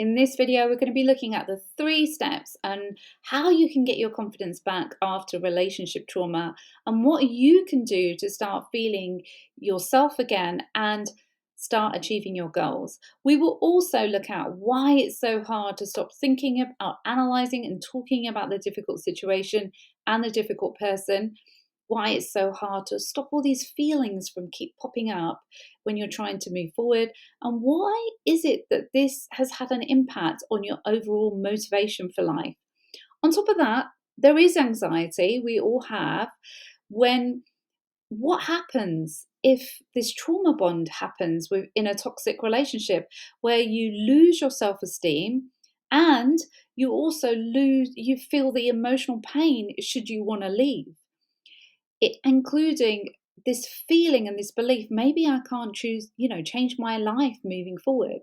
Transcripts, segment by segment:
In this video, we're going to be looking at the 3 steps and how you can get your confidence back after relationship trauma and what you can do to start feeling yourself again and start achieving your goals. We will also look at why it's so hard to stop thinking about analyzing and talking about the difficult situation and the difficult person. Why it's so hard to stop all these feelings from keep popping up when you're trying to move forward, and why is it that this has had an impact on your overall motivation for life. On top of that, there is anxiety we all have when what happens if this trauma bond happens in a toxic relationship where you lose your self-esteem and you feel the emotional pain should you want to leave, including this feeling and this belief, maybe I can't change my life moving forward.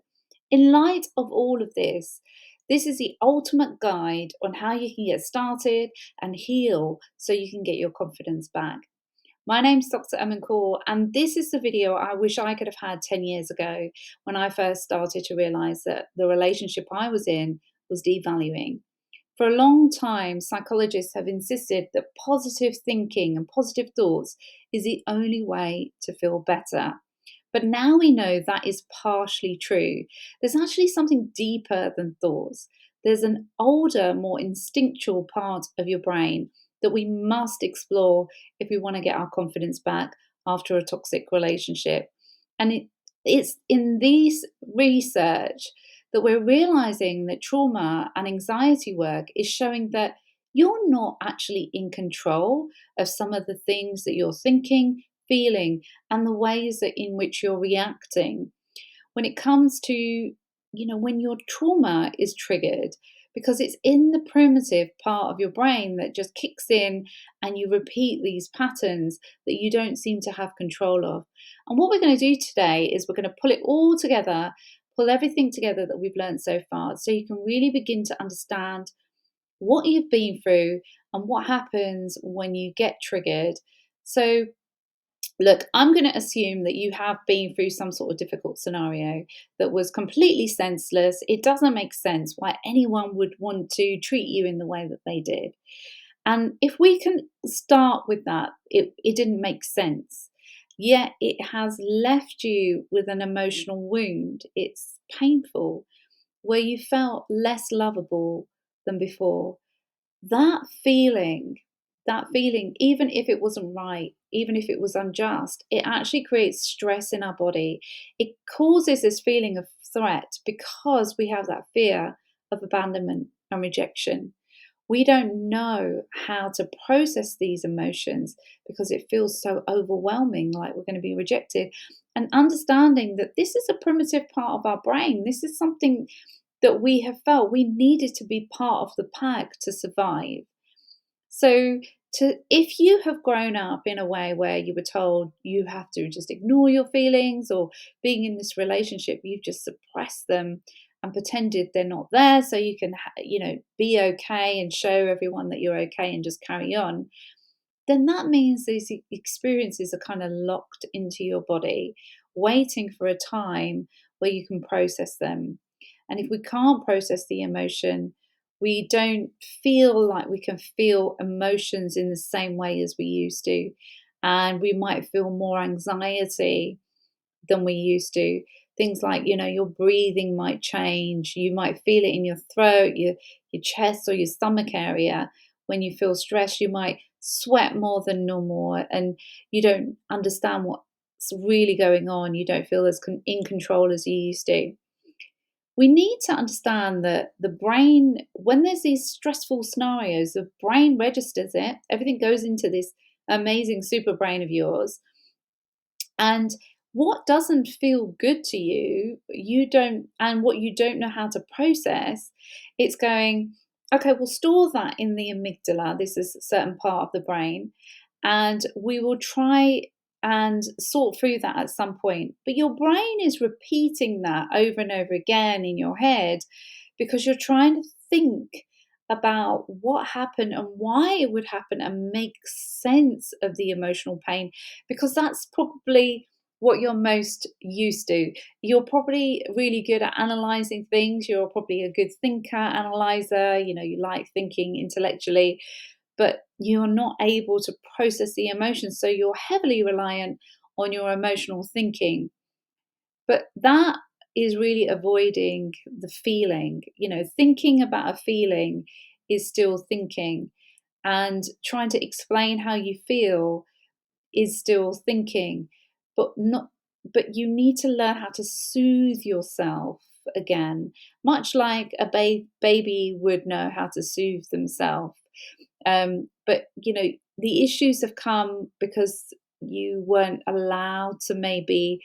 In light of all of this, this is the ultimate guide on how you can get started and heal so you can get your confidence back. My name's Dr Amen Kaur, and this is the video I wish I could have had 10 years ago when I first started to realize that the relationship I was in was devaluing. For a long time, psychologists have insisted that positive thinking and positive thoughts is the only way to feel better. But now we know that is partially true. There's actually something deeper than thoughts. There's an older, more instinctual part of your brain that we must explore if we want to get our confidence back after a toxic relationship. And it's in this research that we're realizing that trauma and anxiety work is showing that you're not actually in control of some of the things that you're thinking, feeling, and the ways that in which you're reacting when it comes to, when your trauma is triggered, because it's in the primitive part of your brain that just kicks in and you repeat these patterns that you don't seem to have control of. And what we're going to do today is we're going to pull it all together, pull everything together that we've learned so far, so you can really begin to understand what you've been through and what happens when you get triggered. So look, I'm going to assume that you have been through some sort of difficult scenario that was completely senseless. It doesn't make sense why anyone would want to treat you in the way that they did. And if we can start with that, it didn't make sense. Yet it has left you with an emotional wound. It's painful, where you felt less lovable than before. That feeling, even if it wasn't right, even if it was unjust, it actually creates stress in our body. It causes this feeling of threat because we have that fear of abandonment and rejection. We don't know how to process these emotions because it feels so overwhelming, like we're going to be rejected. And understanding that this is a primitive part of our brain, this is something that we have felt we needed to be part of the pack to survive. So, if you have grown up in a way where you were told you have to just ignore your feelings, or being in this relationship, you've just suppressed them and pretended they're not there so you can, be okay and show everyone that you're okay and just carry on, then that means these experiences are kind of locked into your body, waiting for a time where you can process them. And if we can't process the emotion, we don't feel like we can feel emotions in the same way as we used to. And we might feel more anxiety than we used to. Things like, your breathing might change. You might feel it in your throat, your chest, or your stomach area. When you feel stressed, you might sweat more than normal, and you don't understand what's really going on. You don't feel as in control as you used to. We need to understand that the brain, when there's these stressful scenarios, the brain registers it. Everything goes into this amazing super brain of yours. And what doesn't feel good to you, and what you don't know how to process, it's going, okay, we'll store that in the amygdala. This is a certain part of the brain. And we will try and sort through that at some point. But your brain is repeating that over and over again in your head because you're trying to think about what happened and why it would happen and make sense of the emotional pain, because that's probably what you're most used to. You're probably really good at analyzing things. You're probably a good thinker, analyzer. You like thinking intellectually, but you're not able to process the emotions. So you're heavily reliant on your emotional thinking. But that is really avoiding the feeling. Thinking about a feeling is still thinking, and trying to explain how you feel is still thinking, but not but you need to learn how to soothe yourself again, much like a baby would know how to soothe themselves. But the issues have come because you weren't allowed to maybe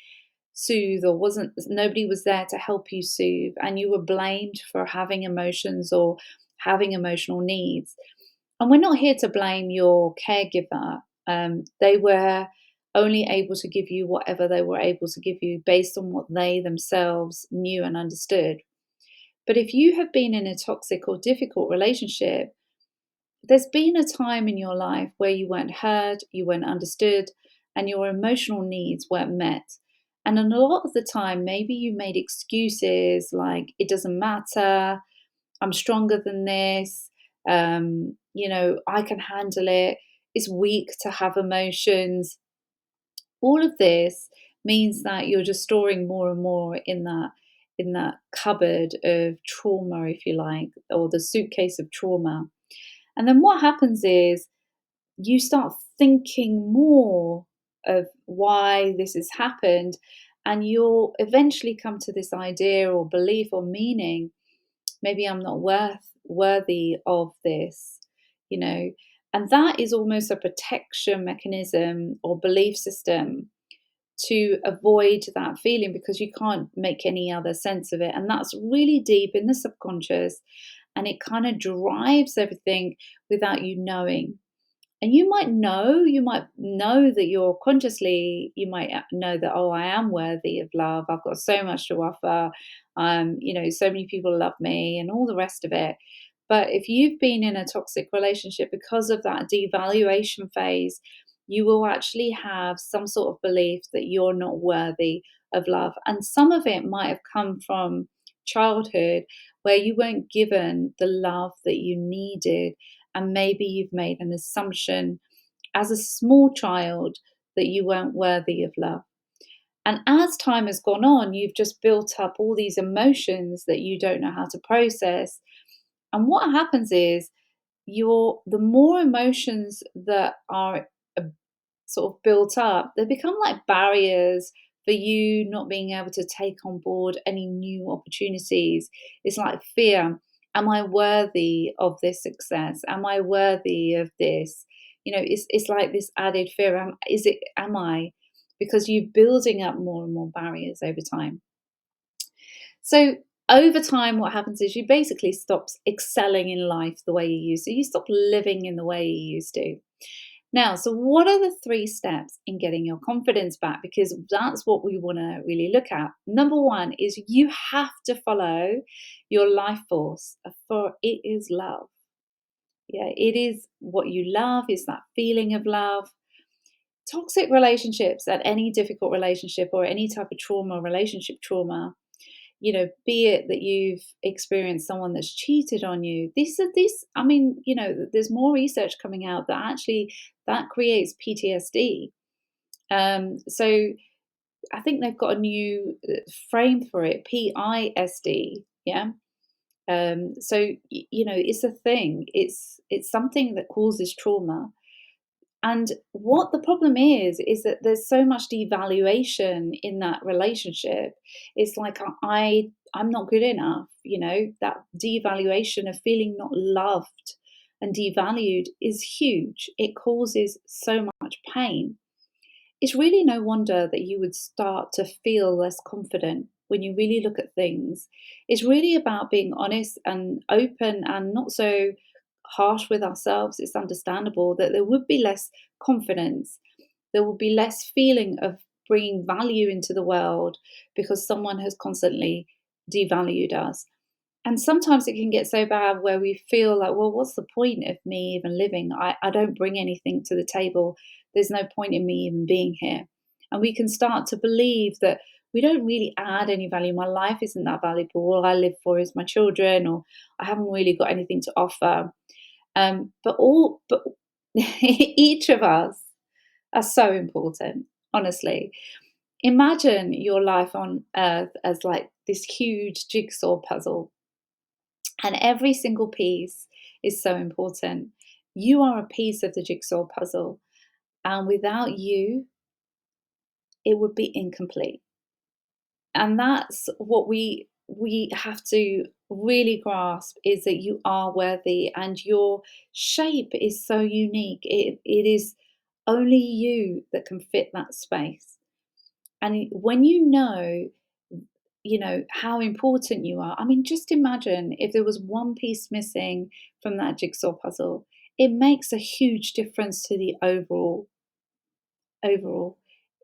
soothe, or wasn't nobody was there to help you soothe, and you were blamed for having emotions or having emotional needs. And we're not here to blame your caregiver. They were only able to give you whatever they were able to give you based on what they themselves knew and understood. But if you have been in a toxic or difficult relationship, there's been a time in your life where you weren't heard, you weren't understood, and your emotional needs weren't met. And a lot of the time, maybe you made excuses like, it doesn't matter, I'm stronger than this, I can handle it, it's weak to have emotions. All of this means that you're just storing more and more in that cupboard of trauma, if you like, or the suitcase of trauma. And then what happens is you start thinking more of why this has happened, and you'll eventually come to this idea or belief or meaning, maybe I'm not worthy of this, you know. And that is almost a protection mechanism or belief system to avoid that feeling, because you can't make any other sense of it. And that's really deep in the subconscious, and it kind of drives everything without you knowing. And you might know that you're consciously, you might know that, oh, I am worthy of love. I've got so much to offer. So many people love me and all the rest of it. But if you've been in a toxic relationship because of that devaluation phase, you will actually have some sort of belief that you're not worthy of love. And some of it might have come from childhood, where you weren't given the love that you needed, and maybe you've made an assumption as a small child that you weren't worthy of love. And as time has gone on, you've just built up all these emotions that you don't know how to process. And what happens is, the more emotions that are sort of built up, they become like barriers for you not being able to take on board any new opportunities. It's like fear. Am I worthy of this success? Am I worthy of this? It's like this added fear. Am I? Because you're building up more and more barriers over time. So over time, what happens is you basically stop excelling in life the way you used to. You stop living in the way you used to. Now, so what are the 3 steps in getting your confidence back? Because that's what we want to really look at. Number 1 is you have to follow your life force, for it is love. Yeah, it is what you love, is that feeling of love. Toxic relationships, and any difficult relationship or any type of trauma, relationship trauma, be it that you've experienced someone that's cheated on you. There's more research coming out that actually that creates PTSD. So I think they've got a new frame for it, PISD. Yeah. It's a thing. It's something that causes trauma. And what the problem is that there's so much devaluation in that relationship. It's like I'm not good enough, that devaluation of feeling not loved and devalued is huge. It causes so much pain. It's really no wonder that you would start to feel less confident when you really look at things. It's really about being honest and open and not so harsh with ourselves. It's understandable that there would be less confidence. There will be less feeling of bringing value into the world because someone has constantly devalued us. And sometimes it can get so bad where we feel like, well, what's the point of me even living? I don't bring anything to the table. There's no point in me even being here. And we can start to believe that we don't really add any value. My life isn't that valuable. All I live for is my children, or I haven't really got anything to offer. But each of us are so important, honestly. Imagine your life on earth as like this huge jigsaw puzzle, and every single piece is so important. You are a piece of the jigsaw puzzle, and without you, it would be incomplete. And that's what we have to really grasp, is that you are worthy and your shape is so unique. It is only you that can fit that space. And when you know how important you are. I mean, just imagine if there was one piece missing from that jigsaw puzzle. It makes a huge difference to the overall.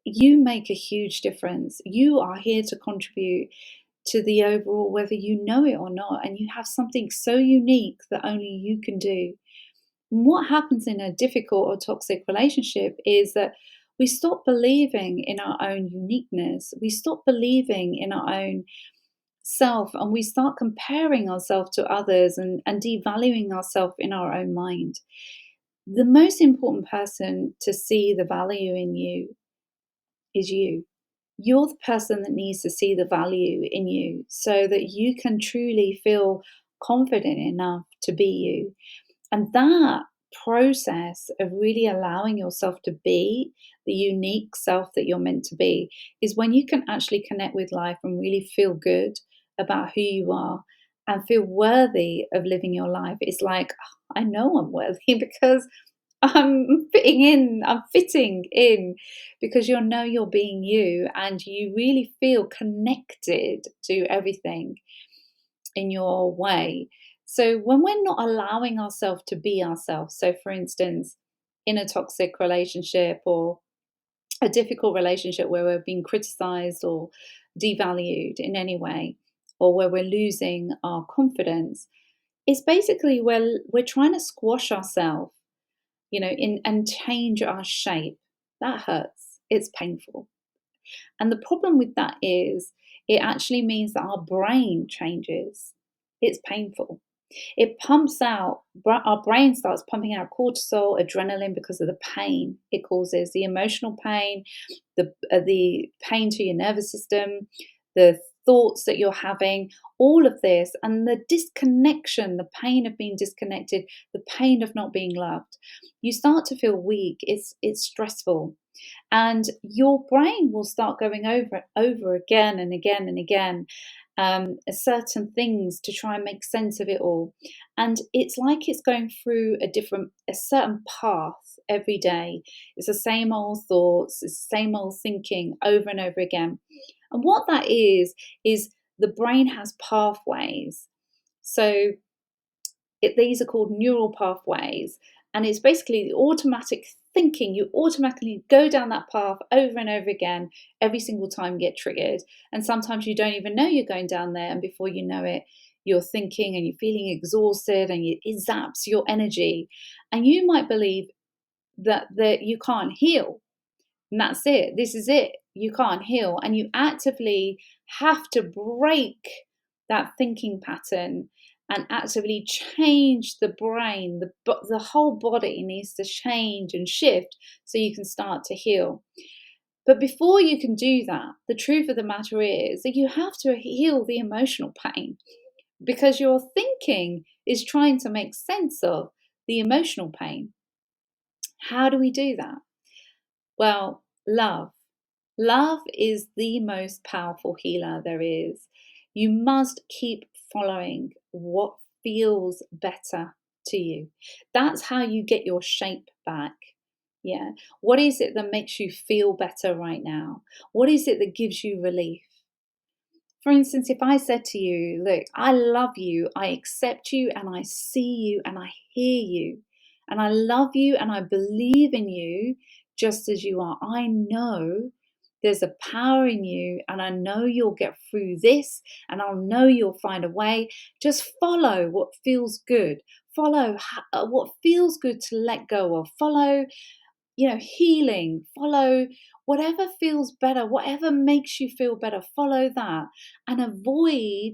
You make a huge difference. You are here to contribute to the overall, whether you know it or not, and you have something so unique that only you can do. And what happens in a difficult or toxic relationship is that we stop believing in our own uniqueness. We stop believing in our own self, and we start comparing ourselves to others, and devaluing ourselves in our own mind. The most important person to see the value in you is you. You're the person that needs to see the value in you so that you can truly feel confident enough to be you. And that process of really allowing yourself to be the unique self that you're meant to be is when you can actually connect with life and really feel good about who you are and feel worthy of living your life. It's like, "Oh, I know I'm worthy because I'm fitting in, because you know you're being you and you really feel connected to everything in your way." So when we're not allowing ourselves to be ourselves, so for instance, in a toxic relationship or a difficult relationship where we're being criticized or devalued in any way, or where we're losing our confidence, it's basically where we're trying to squash ourselves, and change our shape. That hurts. It's painful. And the problem with that is it actually means that our brain changes. It's painful. It pumps out, our brain starts pumping out cortisol, adrenaline, because of the pain it causes, the emotional pain, the pain to your nervous system, the thoughts that you're having, all of this, and the disconnection, the pain of being disconnected, the pain of not being loved. You start to feel weak. It's stressful. And your brain will start going over again and again and again, certain things to try and make sense of it all. And it's like it's going through a certain path every day. It's the same old thoughts, it's the same old thinking over and over again. And what that is the brain has pathways. So these are called neural pathways, and it's basically the automatic thinking. You automatically go down that path over and over again every single time you get triggered, and sometimes you don't even know you're going down there, and before you know it, you're thinking and you're feeling exhausted, and it zaps your energy, and you might believe that you can't heal, and that's it. This is it. You can't heal, and you actively have to break that thinking pattern and actively change the brain. The whole body needs to change and shift so you can start to heal. But before you can do that, the truth of the matter is that you have to heal the emotional pain, because your thinking is trying to make sense of the emotional pain. How do we do that? Well, love. Love is the most powerful healer there is. You must keep following what feels better to you. That's how you get your shape back. Yeah. What is it that makes you feel better right now? What is it that gives you relief? For instance, if I said to you, look, I love you, I accept you, and I see you, and I hear you, and I love you, and I believe in you just as you are. I know there's a power in you, and I know you'll get through this, and I'll know you'll find a way. Just follow what feels good. Follow what feels good to let go of. Follow healing. Follow whatever feels better, whatever makes you feel better, follow that, and avoid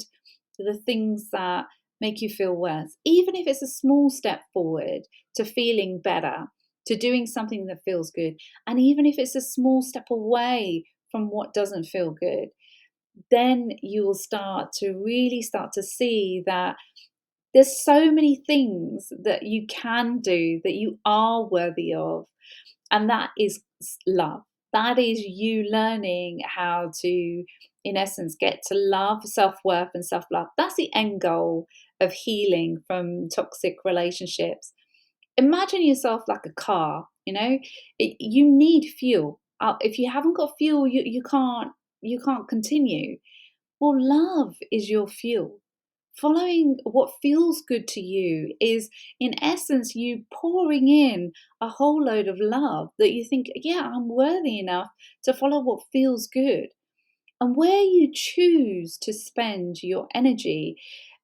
the things that make you feel worse. Even if it's a small step forward to feeling better, to doing something that feels good, and even if it's a small step away from what doesn't feel good, then you will start to see that there's so many things that you can do, that you are worthy of. And that is love. That is you learning how to, in essence, get to love, self-worth and self-love. That's the end goal of healing from toxic relationships. Imagine yourself like a car, you need fuel. If you haven't got fuel, you can't continue. Well, love is your fuel. Following what feels good to you is, in essence, you pouring in a whole load of love that you think, yeah, I'm worthy enough to follow what feels good. And where you choose to spend your energy,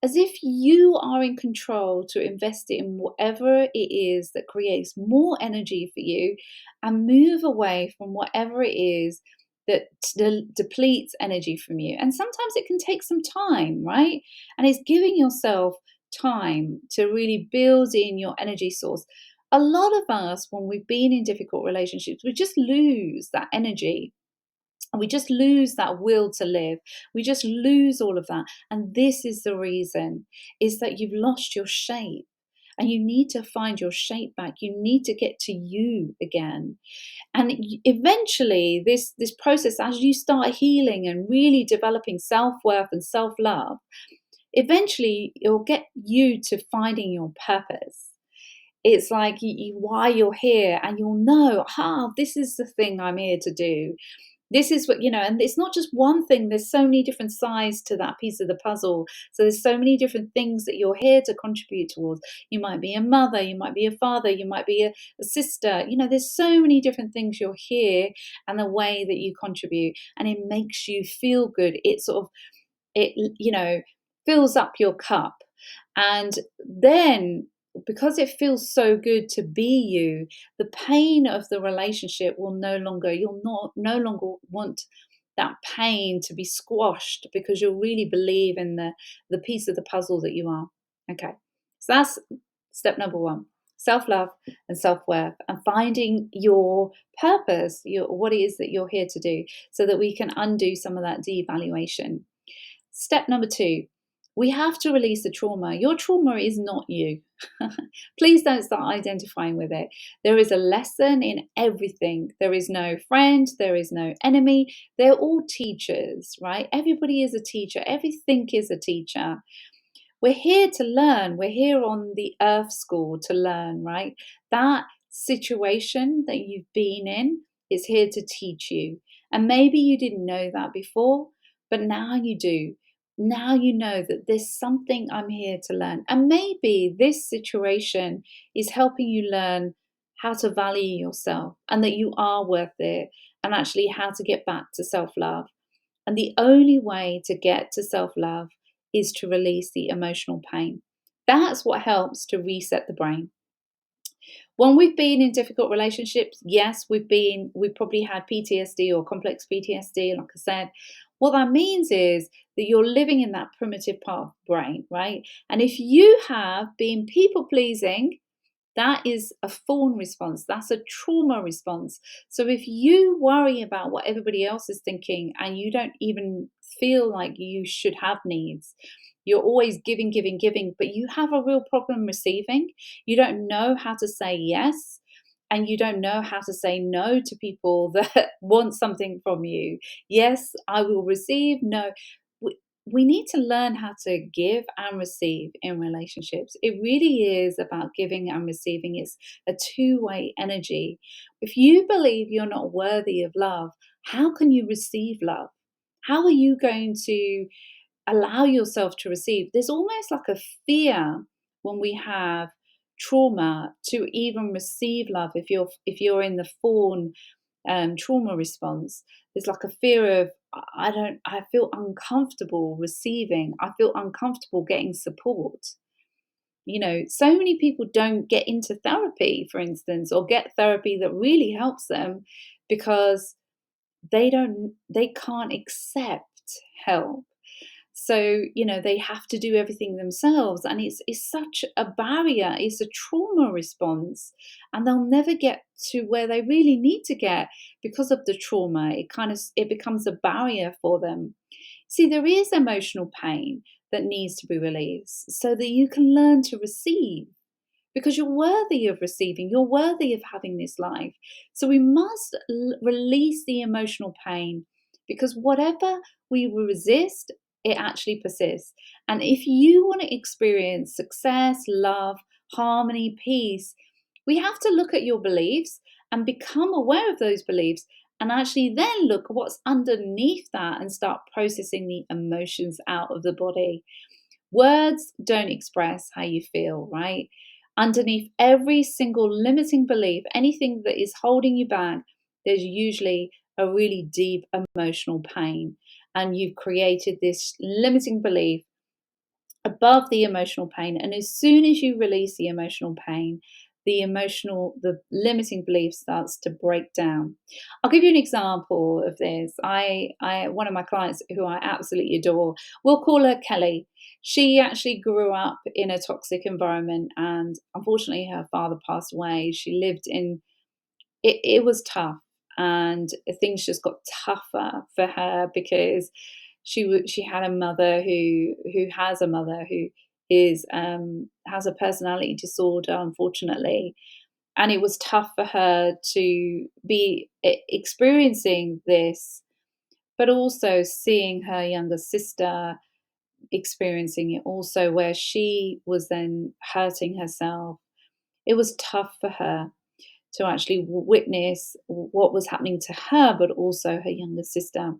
as if you are in control to invest it in whatever it is that creates more energy for you, and move away from whatever it is that depletes energy from you. And sometimes it can take some time, right? And it's giving yourself time to really build in your energy source. A lot of us, when we've been in difficult relationships, we just lose that energy. And we just lose that will to live. We just lose all of that. And this is the reason, is that you've lost your shape. And you need to find your shape back. You need to get to you again. And eventually, this process, as you start healing and really developing self-worth and self-love, eventually it'll get you to finding your purpose. It's like why you're here, and you'll know, this is the thing I'm here to do. This is what, and it's not just one thing. There's so many different sides to that piece of the puzzle. So there's so many different things that you're here to contribute towards. You might be a mother, you might be a father, you might be a sister. There's so many different things you're here, and the way that you contribute, and it makes you feel good. It fills up your cup. And then, because it feels so good to be you, the pain of the relationship will you'll no longer want that pain to be squashed, because you'll really believe in the piece of the puzzle that you are. Okay, so that's step number one: self-love and self-worth, and finding your purpose, what it is that you're here to do, so that we can undo some of that devaluation. Step number two: we have to release the trauma. Your trauma is not you. Please don't start identifying with it. There is a lesson in everything. There is no friend, there is no enemy. They're all teachers, right? Everybody is a teacher. Everything is a teacher. We're here to learn. We're here on the earth school to learn, right? That situation that you've been in is here to teach you. And maybe you didn't know that before, but now you do. Now you know that there's something I'm here to learn. And maybe this situation is helping you learn how to value yourself, and that you are worth it, and actually how to get back to self-love. And the only way to get to self-love is to release the emotional pain. That's what helps to reset the brain. When we've been in difficult relationships, yes, we've probably had PTSD or complex PTSD, like I said. What that means is that you're living in that primitive part of the brain, right? And if you have been people pleasing, that is a fawn response. That's a trauma response. So if you worry about what everybody else is thinking, and you don't even feel like you should have needs, you're always giving, giving, giving, but you have a real problem receiving. You don't know how to say yes, and you don't know how to say no to people that want something from you. Yes, I will receive. No. We need to learn how to give and receive in relationships. It really is about giving and receiving. It's a two-way energy. If you believe you're not worthy of love, how can you receive love? How are you going to allow yourself to receive? There's almost like a fear when we have trauma to even receive love. If you're in the fawn trauma response, there's like a fear of, I feel uncomfortable receiving. I feel uncomfortable getting support. So many people don't get into therapy, for instance, or get therapy that really helps them because they can't accept help. So, they have to do everything themselves, and it's such a barrier. It's a trauma response, and they'll never get to where they really need to get because of the trauma. It becomes a barrier for them. See, there is emotional pain that needs to be released so that you can learn to receive, because you're worthy of receiving, you're worthy of having this life. So we must release the emotional pain, because whatever we resist, it actually persists. And if you want to experience success, love, harmony, peace, we have to look at your beliefs and become aware of those beliefs, and actually then look at what's underneath that and start processing the emotions out of the body. Words don't express how you feel, right? Underneath every single limiting belief, anything that is holding you back, there's usually a really deep emotional pain. And you've created this limiting belief above the emotional pain. And as soon as you release the emotional pain, the limiting belief starts to break down. I'll give you an example of this. One of my clients who I absolutely adore, we'll call her Kelly. She actually grew up in a toxic environment, and unfortunately her father passed away. She lived in it was tough, and things just got tougher for her because she had a mother who has a mother who is has a personality disorder, unfortunately. And it was tough for her to be experiencing this, but also seeing her younger sister experiencing it also, where she was then hurting herself. It was tough for her to actually witness what was happening to her, but also her younger sister.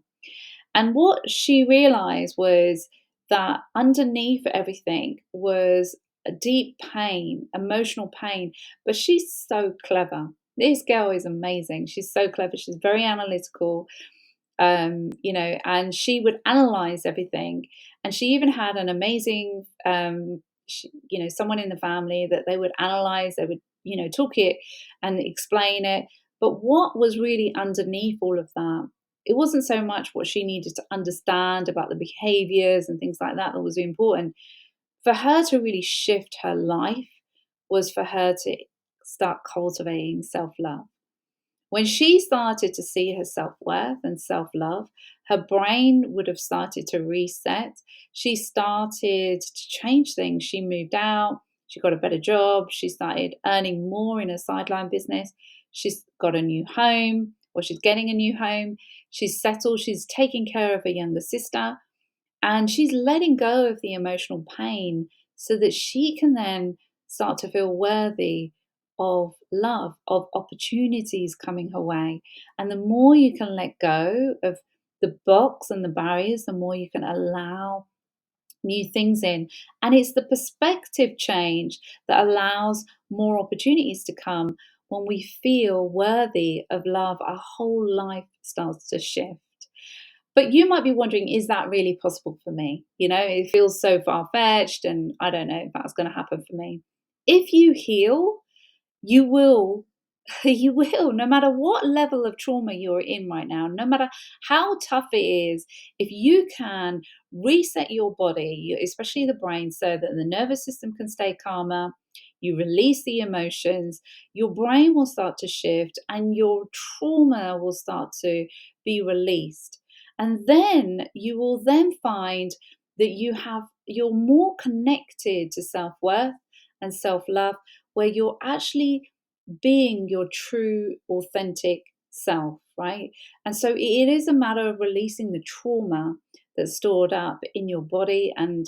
And what she realized was that underneath everything was a deep pain, emotional pain. But she's so clever. This girl is amazing. She's so clever. She's very analytical, and she would analyze everything. And she even had an amazing, someone in the family that they would analyze, they would, talk it and explain it. But what was really underneath all of that, it wasn't so much what she needed to understand about the behaviors and things like that that was important. For her to really shift her life was for her to start cultivating self love. When she started to see her self worth and self love, her brain would have started to reset. She started to change things. She moved out, she got a better job, she started earning more in her sideline business. She's got a new home, or she's getting a new home. She's settled, she's taking care of her younger sister, and she's letting go of the emotional pain so that she can then start to feel worthy of love, of opportunities coming her way. And the more you can let go of the box and the barriers, the more you can allow new things in. And it's the perspective change that allows more opportunities to come. When we feel worthy of love, our whole life starts to shift. But you might be wondering, is that really possible for me? It feels so far fetched, and I don't know if that's going to happen for me. If you heal, you will. You will, no matter what level of trauma you're in right now, no matter how tough it is, if you can reset your body, especially the brain, so that the nervous system can stay calmer, you release the emotions, your brain will start to shift and your trauma will start to be released. And then you will then find that you're more connected to self-worth and self-love, where you're actually being your true, authentic self, right? And so it is a matter of releasing the trauma that's stored up in your body, and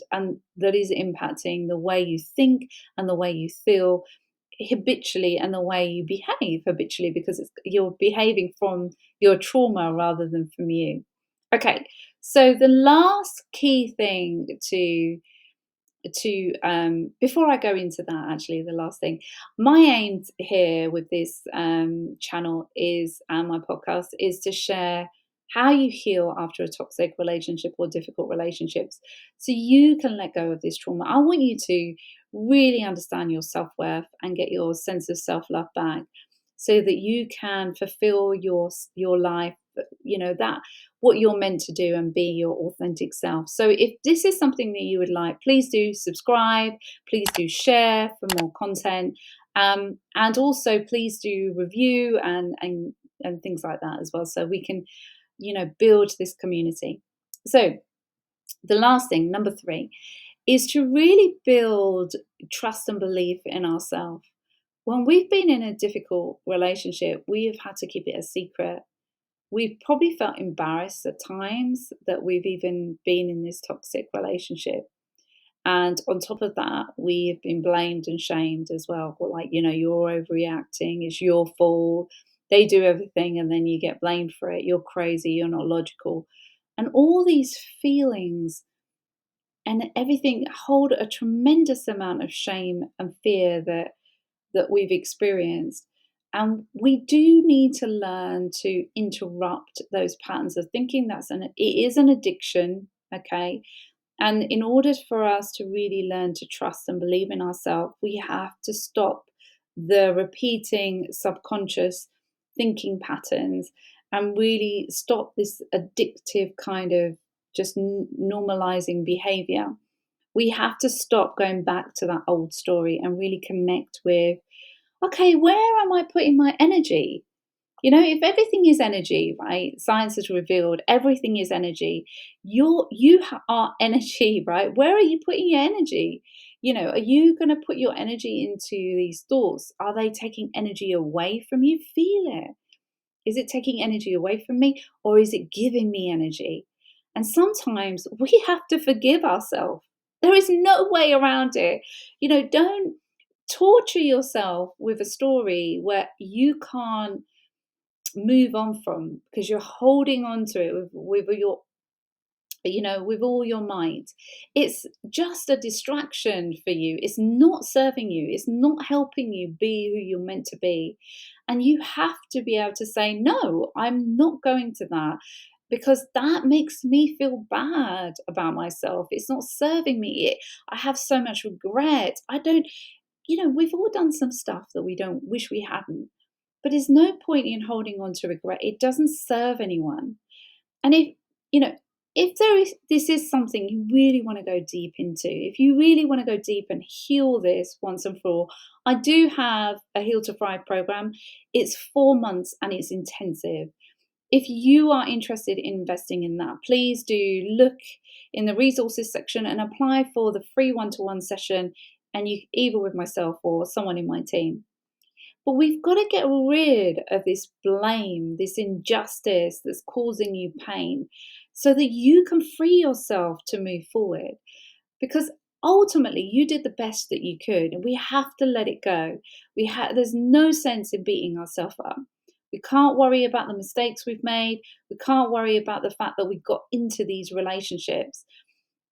that is impacting the way you think and the way you feel habitually and the way you behave habitually, because you're behaving from your trauma rather than from you. Okay, so the last key thing to before I go into that, actually, the last thing, my aim here with this channel is, and my podcast, is to share how you heal after a toxic relationship or difficult relationships, so you can let go of this trauma. I want you to really understand your self-worth and get your sense of self-love back, so that you can fulfill your life, that what you're meant to do, and be your authentic self. So if this is something that you would like, please do subscribe, please do share for more content, and also please do review and things like that as well, so we can build this community. So the last thing, number 3, is to really build trust and belief in ourselves. When we've been in a difficult relationship, we have had to keep it a secret. We've probably felt embarrassed at times that we've even been in this toxic relationship. And on top of that, we've been blamed and shamed as well. Well, like, you're overreacting, it's your fault. They do everything and then you get blamed for it. You're crazy, you're not logical. And all these feelings and everything hold a tremendous amount of shame and fear that we've experienced. And we do need to learn to interrupt those patterns of thinking. It is an addiction, okay? And in order for us to really learn to trust and believe in ourselves, we have to stop the repeating subconscious thinking patterns and really stop this addictive kind of just normalizing behavior. We have to stop going back to that old story and really connect with, okay, where am I putting my energy? If everything is energy, right? Science has revealed everything is energy. Are energy, right? Where are you putting your energy? Are you going to put your energy into these thoughts? Are they taking energy away from you? Feel it. Is it taking energy away from me, or is it giving me energy? And sometimes we have to forgive ourselves. There is no way around it. Don't torture yourself with a story where you can't move on from, because you're holding on to it with all your might. It's just a distraction for you. It's not serving you. It's not helping you be who you're meant to be. And you have to be able to say, no, I'm not going to that, because that makes me feel bad about myself. It's not serving me. I have so much regret. We've all done some stuff that we don't wish we hadn't. But there's no point in holding on to regret. It doesn't serve anyone. And you know, if this is something you really want to go deep into, if you really want to go deep and heal this once and for all, I do have a Heal to Thrive program. It's 4 months and it's intensive. If you are interested in investing in that, please do look in the resources section and apply for the free one-to-one session, and you either with myself or someone in my team. But we've got to get rid of this blame, this injustice that's causing you pain, so that you can free yourself to move forward. Because ultimately, you did the best that you could, and we have to let it go. There's no sense in beating ourselves up. We can't worry about the mistakes we've made. We can't worry about the fact that we got into these relationships.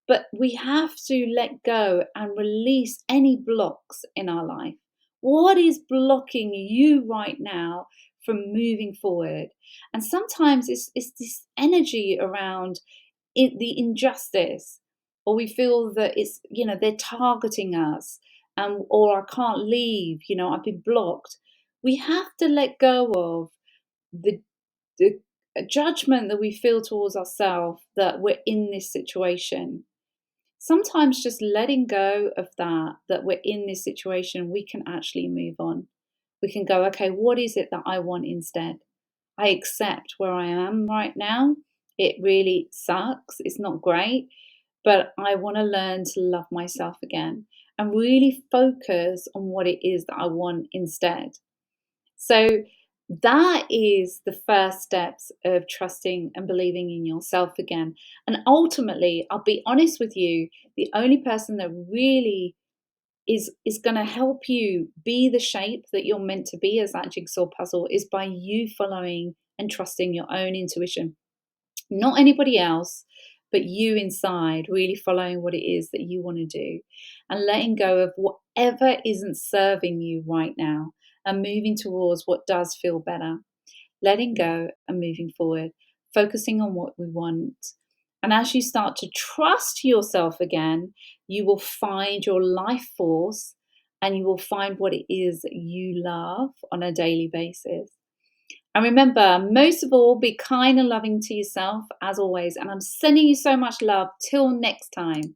But we have to let go and release any blocks in our life. What is blocking you right now from moving forward? And sometimes it's this energy around the injustice, or we feel that they're targeting us, or I can't leave, I've been blocked. We have to let go of the judgment that we feel towards ourselves that we're in this situation. Sometimes just letting go of that we're in this situation, we can actually move on. We can go, okay, what is it that I want instead? I accept where I am right now. It really sucks. It's not great, but I want to learn to love myself again and really focus on what it is that I want instead. So that is the first steps of trusting and believing in yourself again. And ultimately, I'll be honest with you, the only person that really is going to help you be the shape that you're meant to be as that jigsaw puzzle is by you following and trusting your own intuition. Not anybody else, but you inside, really following what it is that you want to do and letting go of whatever isn't serving you right now and moving towards what does feel better. Letting go and moving forward, focusing on what we want. And as you start to trust yourself again, you will find your life force and you will find what it is that you love on a daily basis. And remember, most of all, be kind and loving to yourself as always. And I'm sending you so much love. Till next time.